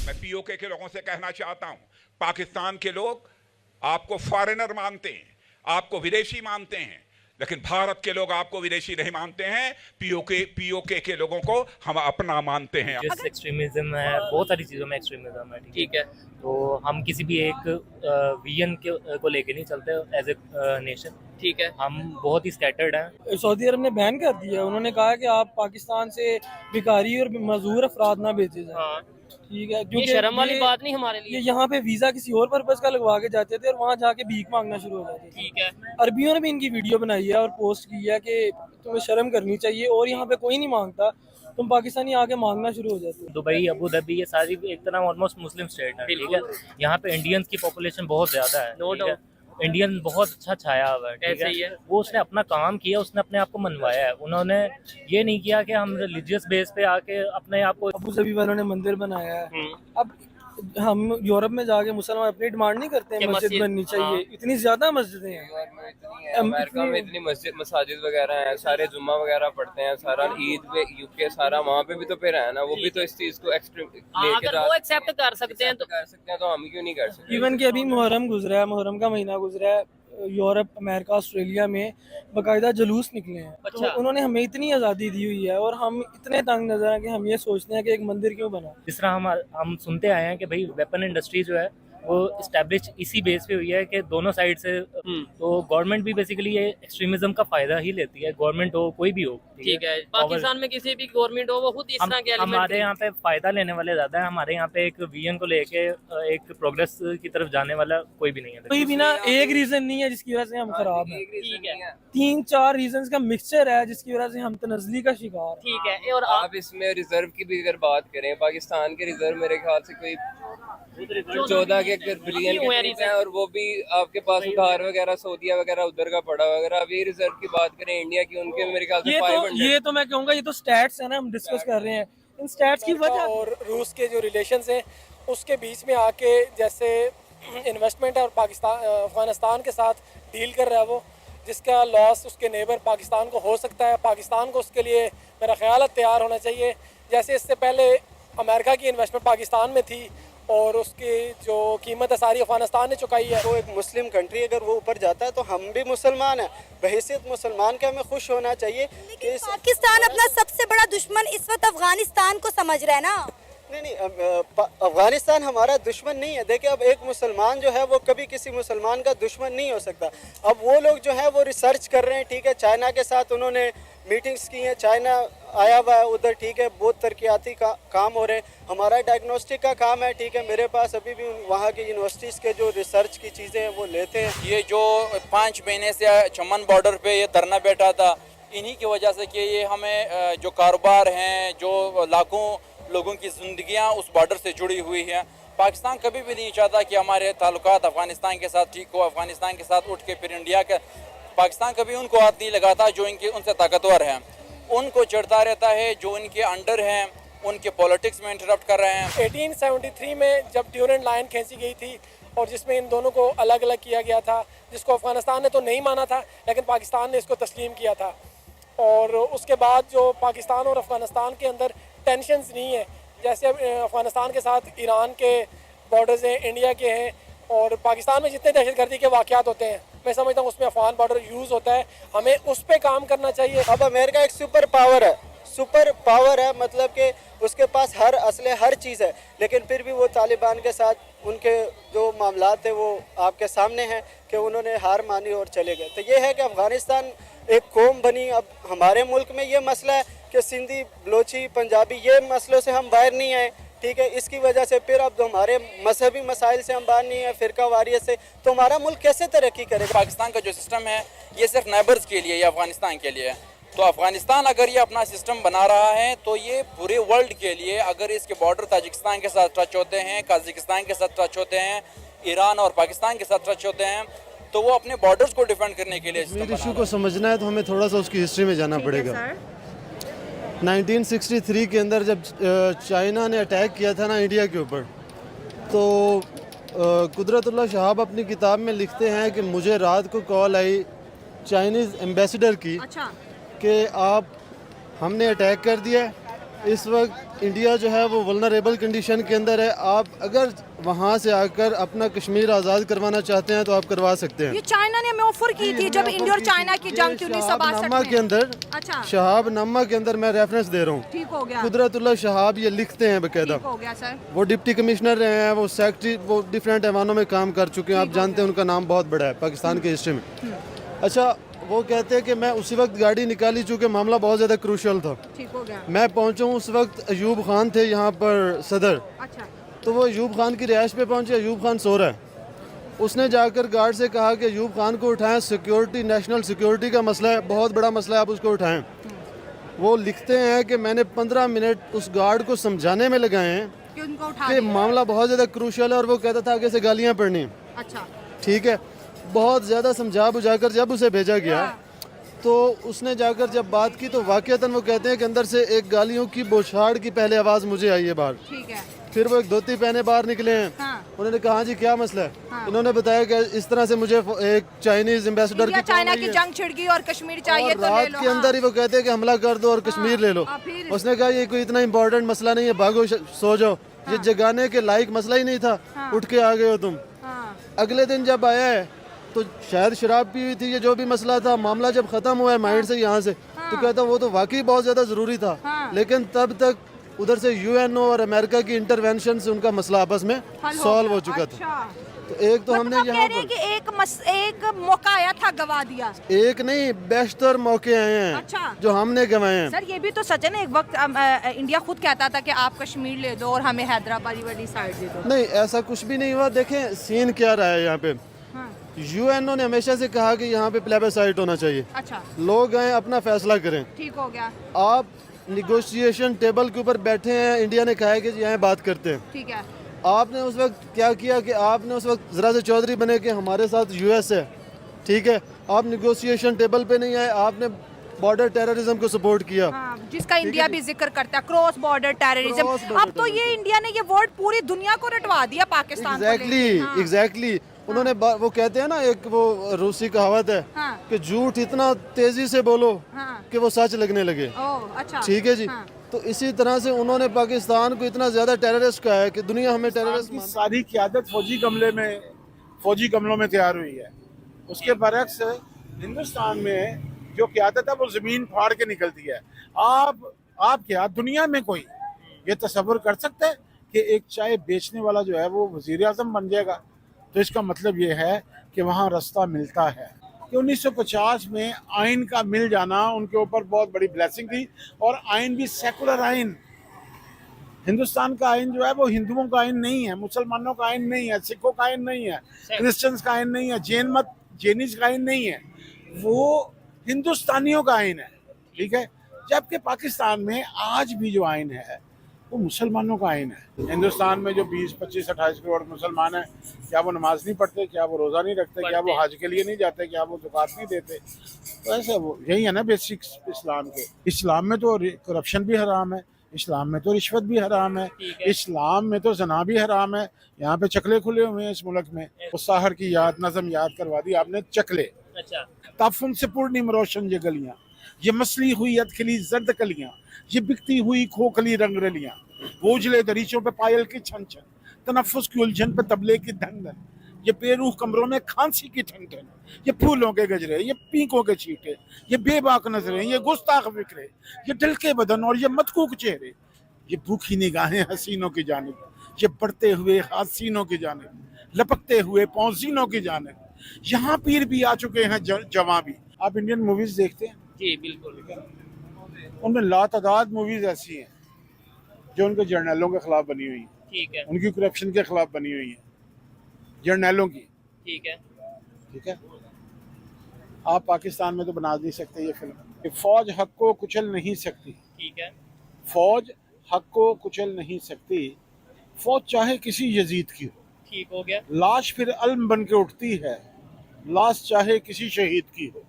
मैं पीओके के लोगों से कहना चाहता हूं, पाकिस्तान के लोग आपको फॉरेनर मानते हैं, आपको विदेशी मानते हैं, लेकिन भारत के लोग आपको विदेशी नहीं मानते हैं। पीओके के लोगों को हम अपना मानते हैं। जिस एक्सट्रीमिज्म है, बहुत सारी चीज़ों में एक्सट्रीमिज्म है, ठीक है। तो हम किसी भी एक विजन को लेके नहीं चलते एज ए नेशन, ठीक है। हम बहुत ही स्कैटर्ड हैं। सऊदी अरब ने बैन कर दिया, उन्होंने कहा कि आप पाकिस्तान से भिखारी और मजदूर अफराद ना भेजे जाएं। हाँ, ठीक है, ये क्योंकि शर्म वाली बात नहीं हमारे लिए। ये यहाँ पे वीजा किसी और पर्पज का लगवा के जाते थे और वहाँ जाके भीख मांगना शुरू हो जाते थे। ठीक है। अरबियों ने भी इनकी वीडियो बनाई है और पोस्ट की है कि तुम्हें शर्म करनी चाहिए, और यहाँ पे कोई नहीं मांगता, तुम पाकिस्तानी आके मांगना शुरू हो जाते हो। दुबई, अबू धाबी, ये सारी एक तरह ऑलमोस्ट मुस्लिम स्टेट है, ठीक है। यहाँ पे इंडियंस की पॉपुलेशन बहुत ज्यादा है, नो ठीक है। इंडियन बहुत अच्छा छाया हुआ है, ठीक है। वो उसने अपना काम किया, उसने अपने आप को मनवाया है। उन्होंने ये नहीं किया कि हम रिलीजियस बेस पे आके अपने आप को। अबू धाबी वालों ने मंदिर बनाया है। अब हम यूरोप में जाके मुसलमान अपनी डिमांड नहीं करते हैं मस्जिद बननी चाहिए। इतनी ज्यादा मस्जिदें हैं, अमेरिका में इतनी मसाजिद वगैरह हैं, सारे जुम्मा वगैरह पढ़ते हैं, सारा ईद पे यूके सारा वहाँ पे भी तो फिर है ना, वो भी तो इस चीज को अगर वो एक्सेप्ट कर सकते हैं तो हम क्यों नहीं कर सकते। इवन कि अभी मुहर्रम गुजरा है, मुहर्रम का महीना गुजरा है, यूरोप, अमेरिका, ऑस्ट्रेलिया में बाकायदा जुलूस निकले हैं। अच्छा। तो उन्होंने हमें इतनी आज़ादी दी हुई है और हम इतने तंग नजर हैं कि हम ये सोचते हैं कि एक मंदिर क्यों बना। जिस तरह हम सुनते आए हैं कि भाई वेपन इंडस्ट्री जो है वो इस्टेब्लिश इसी बेस पे हुई है कि दोनों साइड से। तो गवर्नमेंट भी बेसिकली ये एक्सट्रीमिज्म का फायदा ही लेती है, गवर्नमेंट हो कोई भी हो, ठीक है। पाकिस्तान में किसी भी गवर्नमेंट हो वो खुद इस तरह के हमारे यहाँ पे फायदा लेने वाले ज्यादा है। हमारे यहाँ पे एक विजन को लेके एक प्रोग्रेस की तरफ जाने वाला कोई भी नहीं है। कोई भी ना एक रीजन नहीं है जिसकी वजह से हम खराब हैं, ठीक है। 3-4 रीजन का मिक्सचर है जिसकी वजह से हम तनज़ली का शिकार हैं। ठीक है। और आप इसमें रिजर्व की भी अगर बात करें, पाकिस्तान के रिजर्व मेरे ख्याल से कोई 14 के बिलियन के करीब है, और वो भी आपके पास उधार वगैरह सऊदीया वगैरह उधर का पड़ा हुआ। अगर आप ये रिजर्व की बात करें इंडिया की, उनके मेरे ख्याल से 500। ये तो मैं कहूँगा ये तो स्टैट्स है ना, हम डिस्कस कर रहे हैं इन स्टैट्स की वजह। और रूस के जो रिलेशंस हैं उसके बीच में आके जैसे इन्वेस्टमेंट है और पाकिस्तान अफगानिस्तान के साथ डील कर रहा है वो, जिसका लॉस उसके नेबर पाकिस्तान को हो सकता है। पाकिस्तान को उसके लिए मेरा ख्याल है तैयार होना चाहिए। जैसे इससे पहले अमेरिका की इन्वेस्टमेंट पाकिस्तान में थी और उसकी जो कीमत है सारी अफगानिस्तान ने चुकाई है। तो एक मुस्लिम कंट्री अगर वो ऊपर जाता है तो हम भी मुसलमान हैं, बहैसियत मुसलमान के हमें खुश होना चाहिए कि पाकिस्तान अपना सबसे बड़ा दुश्मन इस वक्त अफगानिस्तान को समझ रहा है ना। नहीं, अफगानिस्तान हमारा दुश्मन नहीं है। देखिए, अब एक मुसलमान जो है वो कभी किसी मुसलमान का दुश्मन नहीं हो सकता। अब वो लोग जो है वो रिसर्च कर रहे हैं, ठीक है, चाइना के साथ उन्होंने मीटिंग्स की हैं, चाइना आया हुआ है उधर, ठीक है, बहुत तरक्याती काम हो रहे हैं। हमारा डायग्नोस्टिक का काम है, ठीक है, मेरे पास अभी भी वहाँ की यूनिवर्सिटीज़ के जो रिसर्च की चीज़ें हैं वो लेते हैं। ये जो 5 महीने से चमन बॉर्डर पे ये धरना बैठा था, इन्हीं की वजह से कि ये हमें जो कारोबार हैं, जो लाखों लोगों की ज़िंदगियाँ उस बॉर्डर से जुड़ी हुई हैं। पाकिस्तान कभी भी नहीं चाहता कि हमारे ताल्लुकात अफ़गानिस्तान के साथ ठीक हो, अफ़गानिस्तान के साथ उठ के फिर इंडिया के। पाकिस्तान कभी उनको हाथ नहीं लगाता जो इनके उनसे ताकतवर हैं, उनको चिढ़ता रहता है जो इनके अंडर हैं, उनके पॉलिटिक्स में इंटरप्ट कर रहे हैं। 1873 में जब ड्यूरेंट लाइन खींची गई थी और जिसमें इन दोनों को अलग अलग किया गया था, जिसको अफगानिस्तान ने तो नहीं माना था लेकिन पाकिस्तान ने इसको तस्लीम किया था। और उसके बाद जो पाकिस्तान और अफगानिस्तान के अंदर टेंशन्स नहीं है, जैसे अफगानिस्तान के साथ ईरान के बॉर्डर्स हैं, इंडिया के हैं, और पाकिस्तान में जितने दहशतगर्दी के वाक़यात होते हैं मैं समझता हूँ उसमें अफगान बॉर्डर यूज़ होता है। हमें उस पर काम करना चाहिए। अब अमेरिका एक सुपर पावर है, मतलब कि उसके पास हर असले हर चीज़ है, लेकिन फिर भी वो तालिबान के साथ उनके जो मामलात थे वो आपके सामने हैं कि उन्होंने हार मानी और चले गए। तो ये है कि अफ़गानिस्तान एक कौम बनी। अब हमारे मुल्क में ये मसला है कि सिंधी, बलोची, पंजाबी, ये मसलों से हम बाहर नहीं आए, ठीक है। इसकी वजह से फिर अब हमारे मजहबी मसाइल से हम बाहर नहीं है, फ़िरका वारियत से, तो हमारा मुल्क कैसे तरक्की करेगा। पाकिस्तान का जो सिस्टम है ये सिर्फ नेबर्स के लिए या अफ़गानिस्तान के लिए है। तो अफ़गानिस्तान अगर ये अपना सिस्टम बना रहा है तो ये पूरे वर्ल्ड के लिए, अगर इसके बॉर्डर ताजिकिस्तान के साथ टच होते हैं, कजाकिस्तान के साथ टच होते हैं, ईरान और पाकिस्तान के साथ टच होते हैं, तो वो अपने बॉर्डर्स को डिफेंड करने के लिए इशू को समझना है तो हमें थोड़ा सा उसकी हिस्ट्री में जाना पड़ेगा। 1963 के अंदर जब चाइना ने अटैक किया था ना इंडिया के ऊपर, तो कुदरतुल्लाह शहाब अपनी किताब में लिखते हैं कि मुझे रात को कॉल आई चाइनीज़ एम्बेसडर की कि आप हमने अटैक कर दिया, इस वक्त इंडिया जो है वो वल्नरेबल कंडीशन के अंदर है। आप अगर वहाँ से आकर अपना कश्मीर आज़ाद करवाना चाहते हैं तो आप करवा सकते हैं। ये चाइना ने ऑफर की थी जब इंडिया और चाइना की जंग थी 1962 के अंदर। अच्छा, शहाबनामा के अंदर मैं रेफरेंस दे रहा हूँ। ठीक हो गया, कुदरतुल्लाह शहाब ये लिखते हैं बकायदा। ठीक हो गया सर। वो डिप्टी कमिश्नर रहे हैं, वो सेक्रेटरी, वो डिफरेंट ऐवानों में काम कर चुके हैं। आप जानते हैं उनका नाम बहुत बड़ा है पाकिस्तान की हिस्ट्री में। अच्छा, वो कहते हैं कि मैं उसी वक्त गाड़ी निकाली चूँकि मामला बहुत ज़्यादा क्रूशल था। ठीक हो गया। मैं पहुँचा हूँ उस वक्त अयूब खान थे यहाँ पर सदर। अच्छा, तो वो अयूब खान की रिहाइश पे पहुँचे। अयूब खान सो रहा है। उसने जाकर गार्ड से कहा कि अयूब खान को उठाएं, सिक्योरिटी, नेशनल सिक्योरिटी का मसला है, बहुत बड़ा मसला है, आप उसको उठाएं। वो लिखते हैं कि मैंने 15 मिनट उस गार्ड को समझाने में लगाए हैं कि उनको उठा कि मामला बहुत ज़्यादा क्रूशल है, और वो कहता था आगे से गालियाँ पड़नी। अच्छा, ठीक है, बहुत ज़्यादा समझा बुझाकर जब उसे भेजा गया तो उसने जाकर जब बात की तो वाकईतन वो कहते हैं कि अंदर से एक गालियों की बौछार की पहले आवाज़ मुझे आई है बाहर। ठीक है। फिर वो एक धोती पहने बाहर निकले हैं। हाँ। उन्होंने कहा जी क्या मसला है। इन्होंने बताया कि इस तरह से मुझे एक चाइनीज एम्बेसडर की चाइना की जंग छिड़ गई और कश्मीर चाहिए तो ले रात लो। के अंदर ही वो कहते हैं कि हमला कर दो और कश्मीर ले लो। फिर? उसने कहा ये कोई इतना इम्पोर्टेंट मसला नहीं है, भागो सो जाओ। ये जगाने के लायक मसला ही नहीं था, उठ के आ गए हो तुम। अगले दिन जब आया है तो शायद शराब पी हुई थी, ये जो भी मसला था, मामला जब खत्म हुआ है माइंड से यहाँ से, तो कहता वो तो वाकई बहुत ज्यादा जरूरी था। लेकिन तब तक उधर से यूएनओ और अमेरिका की इंटरवेंशन से उनका मसला आपस में सॉल्व हो चुका था। तो एक तो हमने यहाँ पर एक मौका आया था, गवा दिया। एक नहीं, बेशतर मौके आए हैं। अच्छा। जो हमने गंवाए हैं। सर ये भी तो सच है ना, एक वक्त इंडिया खुद कहता था कि आप कश्मीर ले दो और हमें हैदराबाद वाली साइड दे दो। नहीं, ऐसा कुछ भी नहीं हुआ। देखें सीन क्या रहा है यहाँ पे। यूएनओ ने हमेशा से कहा कि यहाँ पे प्लेबसाइट होना चाहिए। अच्छा, लोग आए अपना फैसला करें। ठीक हो गया। आप निगोशिएशन टेबल के ऊपर बैठे हैं, इंडिया ने कहा है कि यहाँ बात करते हैं। ठीक है। आपने उस वक्त क्या किया कि आपने उस वक्त जरा से चौधरी बने कि हमारे साथ यूएस है, ठीक है, आप निगोशिएशन टेबल पे नहीं आए, आपने बॉर्डर टेररिज्म को सपोर्ट किया। हाँ, जिसका इंडिया भी जिक्र करता है, क्रॉस बॉर्डर टेररिज्म। अब तो ये इंडिया ने ये वर्ड पूरी दुनिया को रटवा दिया पाकिस्तान को लेके। एग्जैक्टली। उन्होंने वो कहते हैं ना, एक वो रूसी कहावत है कि झूठ इतना तेजी से बोलो कि वो सच लगने लगे। अच्छा, ठीक है जी। तो इसी तरह से उन्होंने पाकिस्तान को इतना ज्यादा टेररिस्ट कहा है कि दुनिया हमें टेररिस्ट की सारी क़यादत फौजी कमलों में तैयार हुई है। उसके बरक्स हिंदुस्तान में जो क़यादत है वो ज़मीन फाड़ के निकलती है। आप क्या दुनिया में कोई ये तसव्वुर कर सकते हैं कि एक चाय बेचने वाला जो है वो वज़ीर आज़म बन जाएगा? तो इसका मतलब ये है कि वहाँ रास्ता मिलता है। कि 1950 में आइन का मिल जाना उनके ऊपर बहुत बड़ी ब्लेसिंग थी। और आइन भी सेकुलर आइन, हिंदुस्तान का आइन जो है वो हिंदुओं का आइन नहीं है, मुसलमानों का आइन नहीं है, सिखों का आइन नहीं है, क्रिश्चियंस का आइन नहीं है, जैनिस का आइन नहीं है, वो हिंदुस्तानियों का आइन है। ठीक है। जबकि पाकिस्तान में आज भी जो आइन है वो मुसलमानों का आइन है। हिंदुस्तान में जो 20, 25, 28 करोड़ मुसलमान हैं, क्या वो नमाज नहीं पढ़ते? क्या वो रोज़ा नहीं रखते? क्या वो हज के लिए नहीं जाते? क्या वो ज़कात नहीं देते? तो ऐसे वो यही है ना बेसिक्स इस्लाम के। इस्लाम में तो करप्शन भी हराम है, इस्लाम में तो रिश्वत भी हराम है, इस्लाम में तो जना भी हराम है। यहाँ पे चकले खुले हुए हैं इस मुल्क में। उस साहर की नज़म याद करवा दी आपने, चकले। अच्छा। ताफुन से पूर्णिम रोशन ये गलियाँ, ये मसली हुई अदखली जर्द कलियाँ, ये बिकती हुई खोखली रंग रलियाँ, वो उजले दरीचों पे पायल की छन छन, तनफ्फुस की उलझन पे तबले की धन धन, ये बेरूह कमरों में खांसी की ठन ठन, ये फूलों के गजरे, ये पीकों के छींटे, ये बेबाक नजरें, ये गुस्ताख फिक्रे, ये दिल के बदन और ये मतकूक चेहरे, ये भूखी निगाहें हसीनों की जानिब, ये बढ़ते हुए हसीनों की जानिब, लपकते हुए पौजीनों की जानिब, यहाँ पीर भी आ चुके हैं, जवां भी। आप इंडियन मूवीज देखते हैं? जी बिल्कुल। उनमें लातादाद मूवीज ऐसी हैं जो उनके जर्नलों के खिलाफ बनी हुई हैं। ठीक है। उनकी करप्शन के खिलाफ बनी हुई हैं, जर्नलों की। ठीक है। ठीक है। आप पाकिस्तान में तो बना नहीं सकते ये फिल्म कि फौज हक को कुचल नहीं सकती। ठीक है। फौज हक को कुचल नहीं सकती, फौज चाहे किसी यजीद की हो। ठीक हो गया। लाश फिर अलम बन के उठती है, लाश चाहे किसी शहीद की हो।